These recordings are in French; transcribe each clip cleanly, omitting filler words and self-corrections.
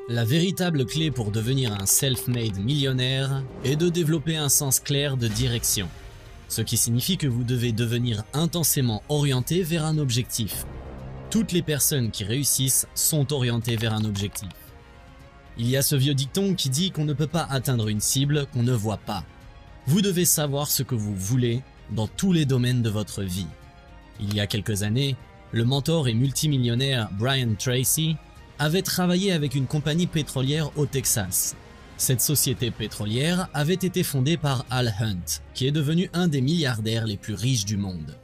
La véritable clé pour devenir un self-made millionnaire est de développer un sens clair de direction. Ce qui signifie que vous devez devenir intensément orienté vers un objectif. Toutes les personnes qui réussissent sont orientées vers un objectif. Il y a ce vieux dicton qui dit qu'on ne peut pas atteindre une cible qu'on ne voit pas. Vous devez savoir ce que vous voulez dans tous les domaines de votre vie. Il y a quelques années, le mentor et multimillionnaire Brian Tracy avait travaillé avec une compagnie pétrolière au Texas. Cette société pétrolière avait été fondée par Al Hunt, qui est devenu un des milliardaires les plus riches du monde.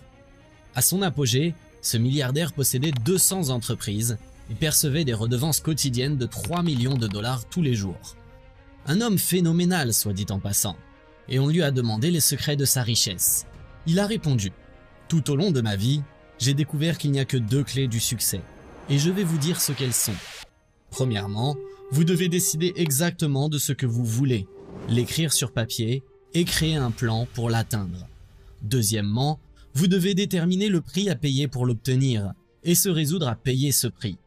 À son apogée, ce milliardaire possédait 200 entreprises et percevait des redevances quotidiennes de 3 millions de dollars tous les jours. Un homme phénoménal, soit dit en passant, et on lui a demandé les secrets de sa richesse. Il a répondu « Tout au long de ma vie, j'ai découvert qu'il n'y a que 2 clés du succès, et je vais vous dire ce qu'elles sont. Premièrement, vous devez décider exactement de ce que vous voulez, l'écrire sur papier et créer un plan pour l'atteindre. Deuxièmement, vous devez déterminer le prix à payer pour l'obtenir et se résoudre à payer ce prix.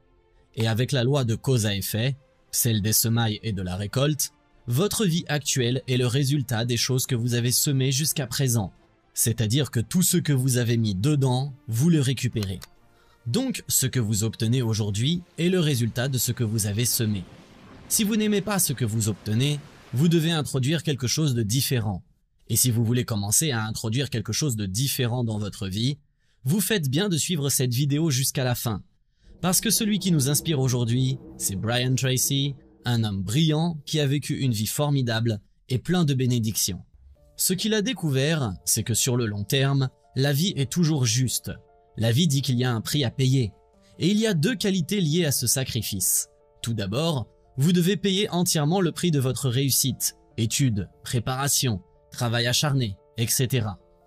Et avec la loi de cause à effet, celle des semailles et de la récolte, votre vie actuelle est le résultat des choses que vous avez semées jusqu'à présent. C'est-à-dire que tout ce que vous avez mis dedans, vous le récupérez. Donc, ce que vous obtenez aujourd'hui est le résultat de ce que vous avez semé. Si vous n'aimez pas ce que vous obtenez, vous devez introduire quelque chose de différent. Et si vous voulez commencer à introduire quelque chose de différent dans votre vie, vous faites bien de suivre cette vidéo jusqu'à la fin. Parce que celui qui nous inspire aujourd'hui, c'est Brian Tracy, un homme brillant qui a vécu une vie formidable et plein de bénédictions. Ce qu'il a découvert, c'est que sur le long terme, la vie est toujours juste. La vie dit qu'il y a un prix à payer. Et il y a 2 qualités liées à ce sacrifice. Tout d'abord, vous devez payer entièrement le prix de votre réussite, études, préparation, travail acharné, etc.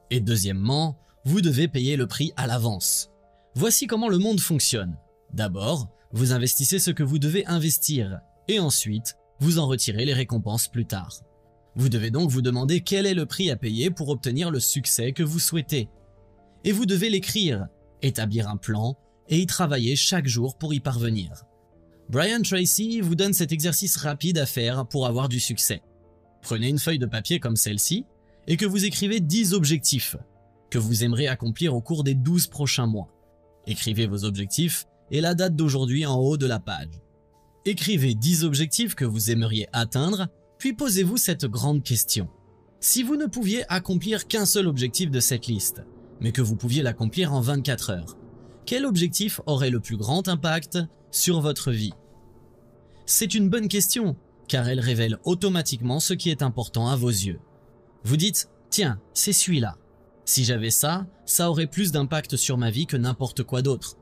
Et deuxièmement, vous devez payer le prix à l'avance. Voici comment le monde fonctionne. D'abord, vous investissez ce que vous devez investir, et ensuite, vous en retirez les récompenses plus tard. Vous devez donc vous demander quel est le prix à payer pour obtenir le succès que vous souhaitez. Et vous devez l'écrire, établir un plan et y travailler chaque jour pour y parvenir. Brian Tracy vous donne cet exercice rapide à faire pour avoir du succès. Prenez une feuille de papier comme celle-ci et que vous écrivez 10 objectifs que vous aimerez accomplir au cours des 12 prochains mois. Écrivez vos objectifs et la date d'aujourd'hui en haut de la page. Écrivez 10 objectifs que vous aimeriez atteindre, puis posez-vous cette grande question. Si vous ne pouviez accomplir qu'un seul objectif de cette liste, mais que vous pouviez l'accomplir en 24 heures, quel objectif aurait le plus grand impact sur votre vie? C'est une bonne question, car elle révèle automatiquement ce qui est important à vos yeux. Vous dites, tiens, c'est celui-là. Si j'avais ça, ça aurait plus d'impact sur ma vie que n'importe quoi d'autre.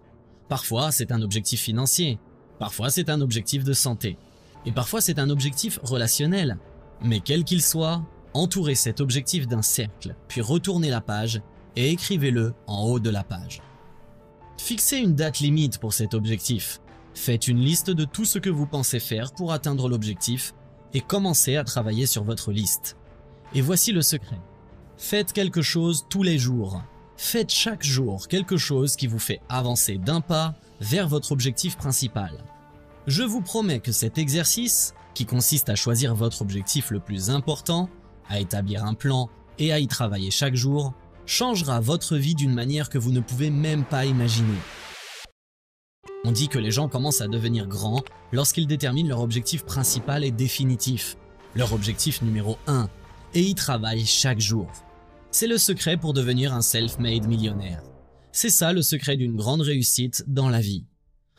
Parfois, c'est un objectif financier. Parfois, c'est un objectif de santé. Et parfois, c'est un objectif relationnel. Mais quel qu'il soit, entourez cet objectif d'un cercle, puis retournez la page et écrivez-le en haut de la page. Fixez une date limite pour cet objectif. Faites une liste de tout ce que vous pensez faire pour atteindre l'objectif et commencez à travailler sur votre liste. Et voici le secret. Faites quelque chose tous les jours. Faites chaque jour quelque chose qui vous fait avancer d'un pas vers votre objectif principal. Je vous promets que cet exercice, qui consiste à choisir votre objectif le plus important, à établir un plan et à y travailler chaque jour, changera votre vie d'une manière que vous ne pouvez même pas imaginer. On dit que les gens commencent à devenir grands lorsqu'ils déterminent leur objectif principal et définitif, leur objectif numéro 1, et y travaillent chaque jour. C'est le secret pour devenir un self-made millionnaire. C'est ça le secret d'une grande réussite dans la vie.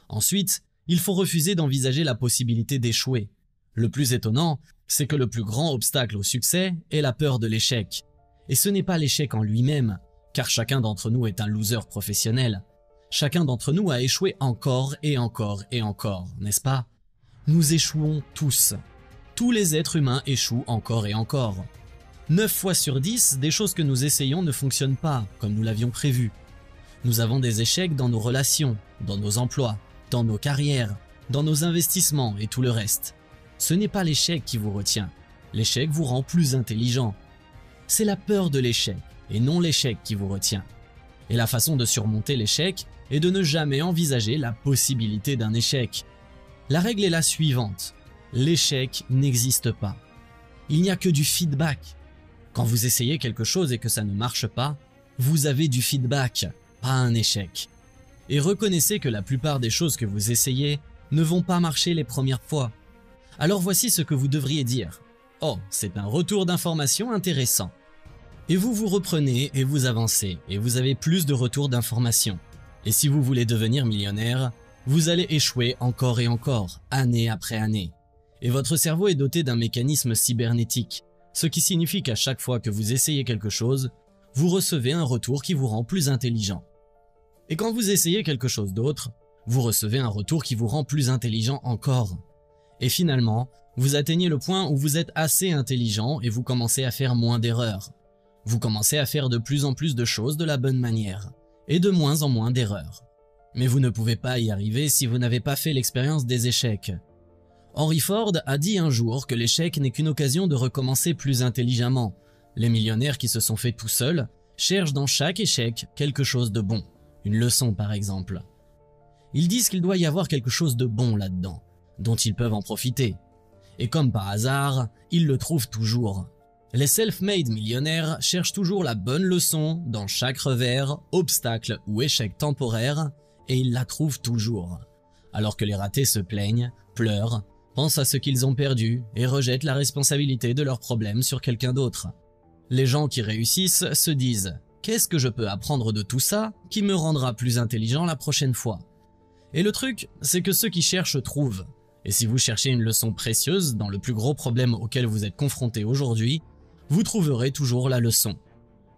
Ensuite, il faut refuser d'envisager la possibilité d'échouer. Le plus étonnant, c'est que le plus grand obstacle au succès est la peur de l'échec. Et ce n'est pas l'échec en lui-même, car chacun d'entre nous est un loser professionnel. Chacun d'entre nous a échoué encore et encore et encore, n'est-ce pas? Nous échouons tous. Tous les êtres humains échouent encore et encore. 9 fois sur 10, des choses que nous essayons ne fonctionnent pas comme nous l'avions prévu. Nous avons des échecs dans nos relations, dans nos emplois, dans nos carrières, dans nos investissements et tout le reste. Ce n'est pas l'échec qui vous retient. L'échec vous rend plus intelligent. C'est la peur de l'échec et non l'échec qui vous retient. Et la façon de surmonter l'échec est de ne jamais envisager la possibilité d'un échec. La règle est la suivante. l'échec n'existe pas. Il n'y a que du feedback. Quand vous essayez quelque chose et que ça ne marche pas, vous avez du feedback, pas un échec. Et reconnaissez que la plupart des choses que vous essayez ne vont pas marcher les premières fois. Alors voici ce que vous devriez dire. Oh, c'est un retour d'information intéressant. Et vous vous reprenez et vous avancez, et vous avez plus de retours d'informations. Et si vous voulez devenir millionnaire, vous allez échouer encore et encore, année après année. Et votre cerveau est doté d'un mécanisme cybernétique, ce qui signifie qu'à chaque fois que vous essayez quelque chose, vous recevez un retour qui vous rend plus intelligent. Et quand vous essayez quelque chose d'autre, vous recevez un retour qui vous rend plus intelligent encore. Et finalement, vous atteignez le point où vous êtes assez intelligent et vous commencez à faire moins d'erreurs. Vous commencez à faire de plus en plus de choses de la bonne manière, et de moins en moins d'erreurs. Mais vous ne pouvez pas y arriver si vous n'avez pas fait l'expérience des échecs. Henry Ford a dit un jour que l'échec n'est qu'une occasion de recommencer plus intelligemment. Les millionnaires qui se sont faits tout seuls cherchent dans chaque échec quelque chose de bon, une leçon par exemple. Ils disent qu'il doit y avoir quelque chose de bon là-dedans, dont ils peuvent en profiter. Et comme par hasard, ils le trouvent toujours. Les self-made millionnaires cherchent toujours la bonne leçon dans chaque revers, obstacle ou échec temporaire, et ils la trouvent toujours. Alors que les ratés se plaignent, pleurent, pensent à ce qu'ils ont perdu et rejettent la responsabilité de leurs problèmes sur quelqu'un d'autre. Les gens qui réussissent se disent « Qu'est-ce que je peux apprendre de tout ça qui me rendra plus intelligent la prochaine fois ?» Et le truc, c'est que ceux qui cherchent trouvent. Et si vous cherchez une leçon précieuse dans le plus gros problème auquel vous êtes confronté aujourd'hui, vous trouverez toujours la leçon.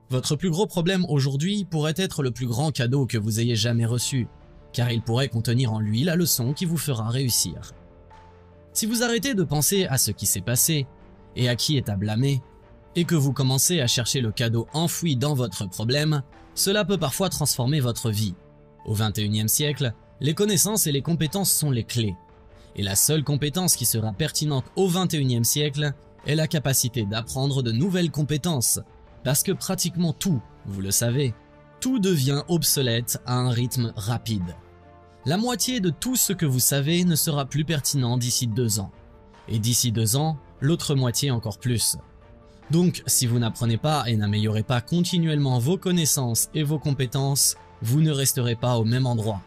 Votre plus gros problème aujourd'hui pourrait être le plus grand cadeau que vous ayez jamais reçu, car il pourrait contenir en lui la leçon qui vous fera réussir. Si vous arrêtez de penser à ce qui s'est passé et à qui est à blâmer, et que vous commencez à chercher le cadeau enfoui dans votre problème, cela peut parfois transformer votre vie. Au XXIe siècle, les connaissances et les compétences sont les clés. Et la seule compétence qui sera pertinente au XXIe siècle est la capacité d'apprendre de nouvelles compétences. Parce que pratiquement tout, vous le savez, tout devient obsolète à un rythme rapide. La moitié de tout ce que vous savez ne sera plus pertinent d'ici 2 ans. Et d'ici 2 ans, l'autre moitié encore plus. Donc, si vous n'apprenez pas et n'améliorez pas continuellement vos connaissances et vos compétences, vous ne resterez pas au même endroit.